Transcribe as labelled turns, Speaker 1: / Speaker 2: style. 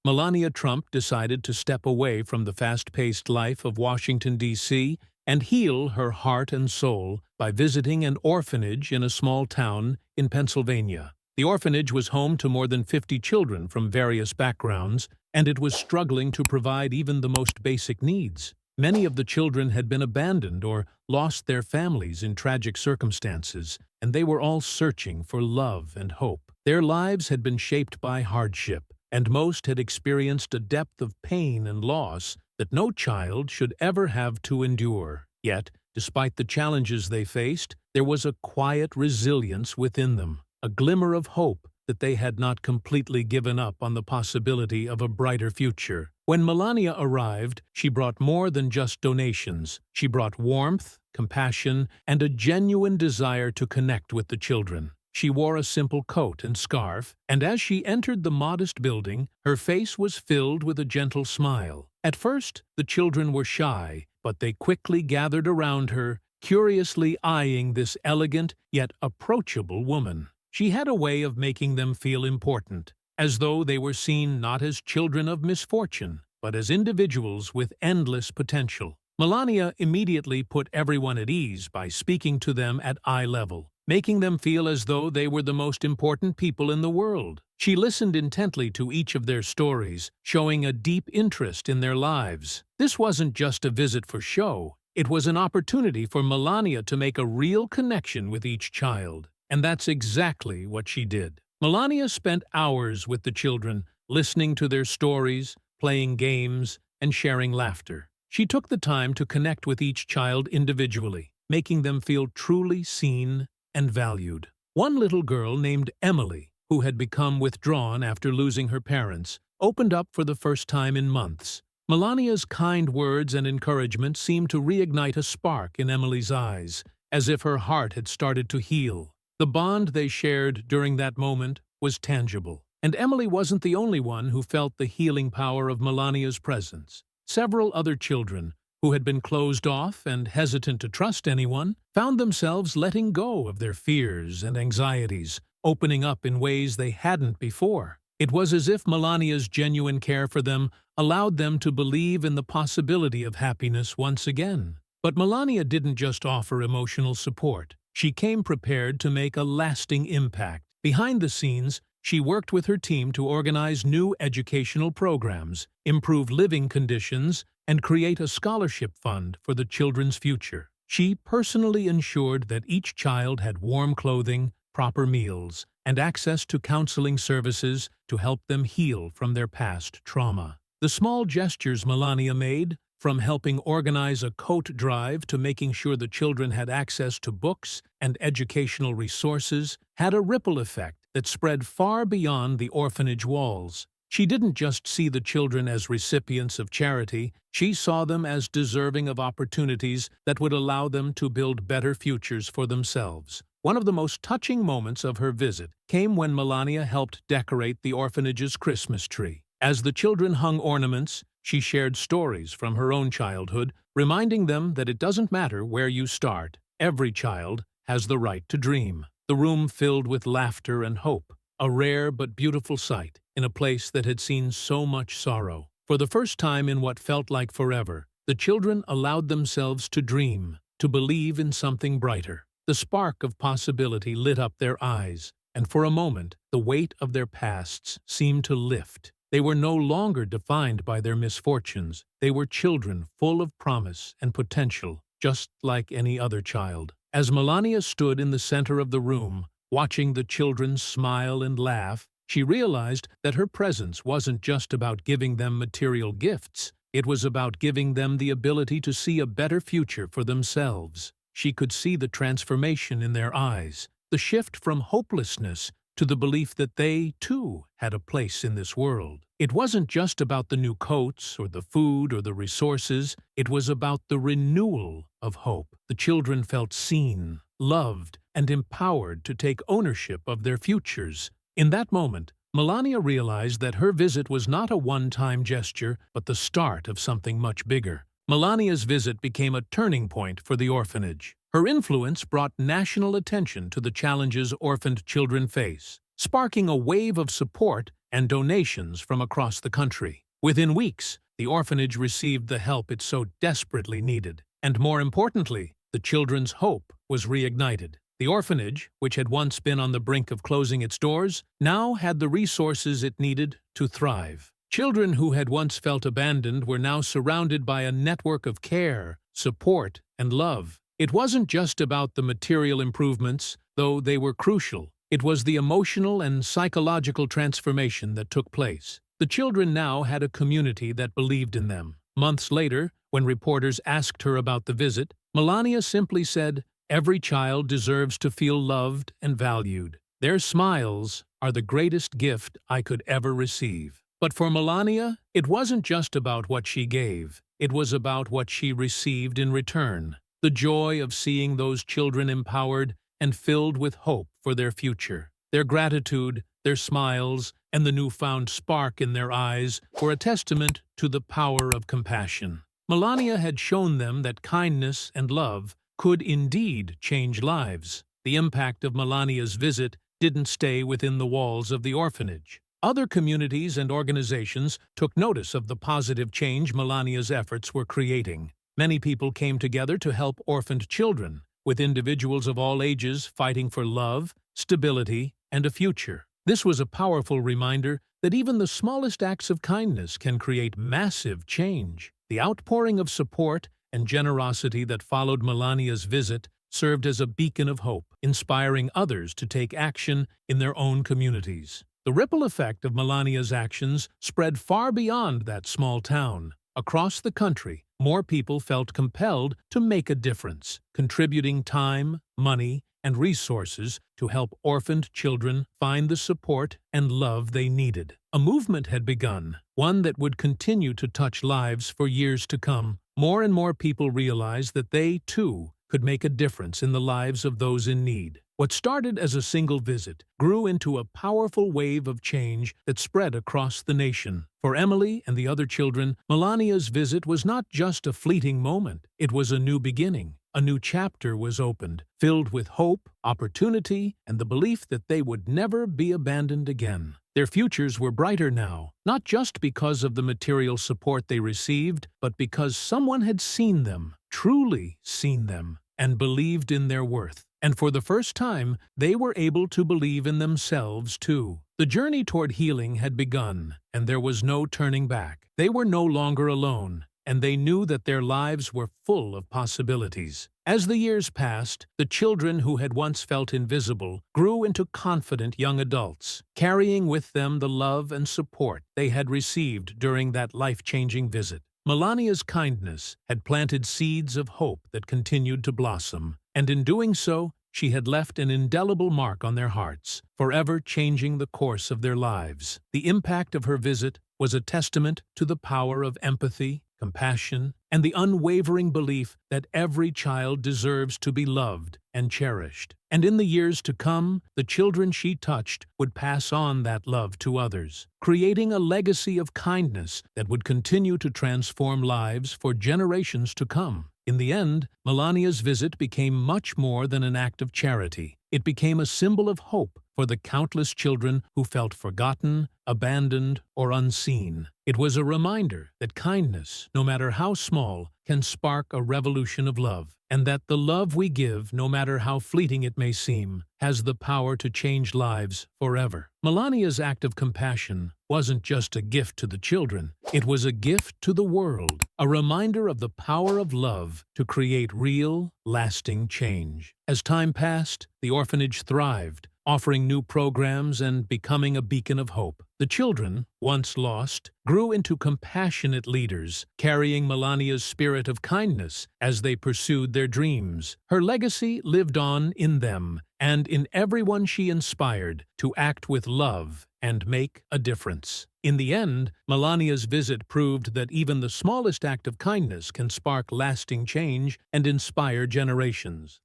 Speaker 1: Melania Trump decided to step away from the fast-paced life of Washington, D.C., and heal her heart and soul by visiting an orphanage in a small town in Pennsylvania. The orphanage was home to more than 50 children from various backgrounds, and it was struggling to provide even the most basic needs. Many of the children had been abandoned or lost their families in tragic circumstances, and they were all searching for love and hope. Their lives had been shaped by hardship, and most had experienced a depth of pain and loss that no child should ever have to endure. Yet, despite the challenges they faced, there was a quiet resilience within them, a glimmer of hope that they had not completely given up on the possibility of a brighter future. When Melania arrived, she brought more than just donations. She brought warmth, compassion, and a genuine desire to connect with the children. She wore a simple coat and scarf, and as she entered the modest building, her face was filled with a gentle smile. At first, the children were shy, but they quickly gathered around her, curiously eyeing this elegant yet approachable woman. She had a way of making them feel important, as though they were seen not as children of misfortune, but as individuals with endless potential. Melania immediately put everyone at ease by speaking to them at eye level, making them feel as though they were the most important people in the world. She listened intently to each of their stories, showing a deep interest in their lives. This wasn't just a visit for show, it was an opportunity for Melania to make a real connection with each child. And that's exactly what she did. Melania spent hours with the children, listening to their stories, playing games, and sharing laughter. She took the time to connect with each child individually, making them feel truly seen and valued. One little girl named Emily, who had become withdrawn after losing her parents, opened up for the first time in months. Melania's kind words and encouragement seemed to reignite a spark in Emily's eyes, as if her heart had started to heal. The bond they shared during that moment was tangible, and Emily wasn't the only one who felt the healing power of Melania's presence. Several other children, who had been closed off and hesitant to trust anyone, found themselves letting go of their fears and anxieties, opening up in ways they hadn't before. It was as if Melania's genuine care for them allowed them to believe in the possibility of happiness once again. But Melania didn't just offer emotional support. She came prepared to make a lasting impact. Behind the scenes, she worked with her team to organize new educational programs, improve living conditions, and create a scholarship fund for the children's future. She personally ensured that each child had warm clothing, proper meals, and access to counseling services to help them heal from their past trauma. The small gestures Melania made, from helping organize a coat drive to making sure the children had access to books and educational resources, had a ripple effect that spread far beyond the orphanage walls. She didn't just see the children as recipients of charity, she saw them as deserving of opportunities that would allow them to build better futures for themselves. One of the most touching moments of her visit came when Melania helped decorate the orphanage's Christmas tree. As the children hung ornaments, she shared stories from her own childhood, reminding them that it doesn't matter where you start, every child has the right to dream. The room filled with laughter and hope, a rare but beautiful sight in a place that had seen so much sorrow. For the first time in what felt like forever, the children allowed themselves to dream, to believe in something brighter. The spark of possibility lit up their eyes, and for a moment, the weight of their pasts seemed to lift. They were no longer defined by their misfortunes. They were children full of promise and potential, just like any other child. As Melania stood in the center of the room, watching the children smile and laugh, she realized that her presence wasn't just about giving them material gifts. It was about giving them the ability to see a better future for themselves. She could see the transformation in their eyes, the shift from hopelessness to the belief that they, too, had a place in this world. It wasn't just about the new coats or the food or the resources, it was about the renewal of hope. The children felt seen, loved, and empowered to take ownership of their futures. In that moment, Melania realized that her visit was not a one-time gesture, but the start of something much bigger. Melania's visit became a turning point for the orphanage. Her influence brought national attention to the challenges orphaned children face, sparking a wave of support and donations from across the country. Within weeks, the orphanage received the help it so desperately needed. And more importantly, the children's hope was reignited. The orphanage, which had once been on the brink of closing its doors, now had the resources it needed to thrive. Children who had once felt abandoned were now surrounded by a network of care, support, and love. It wasn't just about the material improvements, though they were crucial. It was the emotional and psychological transformation that took place. The children now had a community that believed in them. Months later, when reporters asked her about the visit, Melania simply said, "Every child deserves to feel loved and valued. Their smiles are the greatest gift I could ever receive." But for Melania, it wasn't just about what she gave. It was about what she received in return. The joy of seeing those children empowered and filled with hope for their future. Their gratitude, their smiles, and the newfound spark in their eyes were a testament to the power of compassion. Melania had shown them that kindness and love could indeed change lives. The impact of Melania's visit didn't stay within the walls of the orphanage. Other communities and organizations took notice of the positive change Melania's efforts were creating. Many people came together to help orphaned children, with individuals of all ages fighting for love, stability, and a future. This was a powerful reminder that even the smallest acts of kindness can create massive change. The outpouring of support and generosity that followed Melania's visit served as a beacon of hope, inspiring others to take action in their own communities. The ripple effect of Melania's actions spread far beyond that small town. Across the country, more people felt compelled to make a difference, contributing time, money, and resources to help orphaned children find the support and love they needed. A movement had begun, one that would continue to touch lives for years to come. More and more people realized that they, too, could make a difference in the lives of those in need. What started as a single visit grew into a powerful wave of change that spread across the nation. For Emily and the other children, Melania's visit was not just a fleeting moment. It was a new beginning. A new chapter was opened, filled with hope, opportunity, and the belief that they would never be abandoned again. Their futures were brighter now, not just because of the material support they received, but because someone had seen them, truly seen them, and believed in their worth. And for the first time, they were able to believe in themselves, too. The journey toward healing had begun, and there was no turning back. They were no longer alone, and they knew that their lives were full of possibilities. As the years passed, the children who had once felt invisible grew into confident young adults, carrying with them the love and support they had received during that life-changing visit. Melania's kindness had planted seeds of hope that continued to blossom, and in doing so, she had left an indelible mark on their hearts, forever changing the course of their lives. The impact of her visit was a testament to the power of empathy, compassion, and the unwavering belief that every child deserves to be loved and cherished. And in the years to come, the children she touched would pass on that love to others, creating a legacy of kindness that would continue to transform lives for generations to come. In the end, Melania's visit became much more than an act of charity. It became a symbol of hope for the countless children who felt forgotten, abandoned, or unseen. It was a reminder that kindness, no matter how small, can spark a revolution of love, and that the love we give, no matter how fleeting it may seem, has the power to change lives forever. Melania's act of compassion wasn't just a gift to the children, it was a gift to the world, a reminder of the power of love to create real, lasting change. As time passed, the orphanage thrived, offering new programs and becoming a beacon of hope. The children, once lost, grew into compassionate leaders, carrying Melania's spirit of kindness as they pursued their dreams. Her legacy lived on in them and in everyone she inspired to act with love and make a difference. In the end, Melania's visit proved that even the smallest act of kindness can spark lasting change and inspire generations.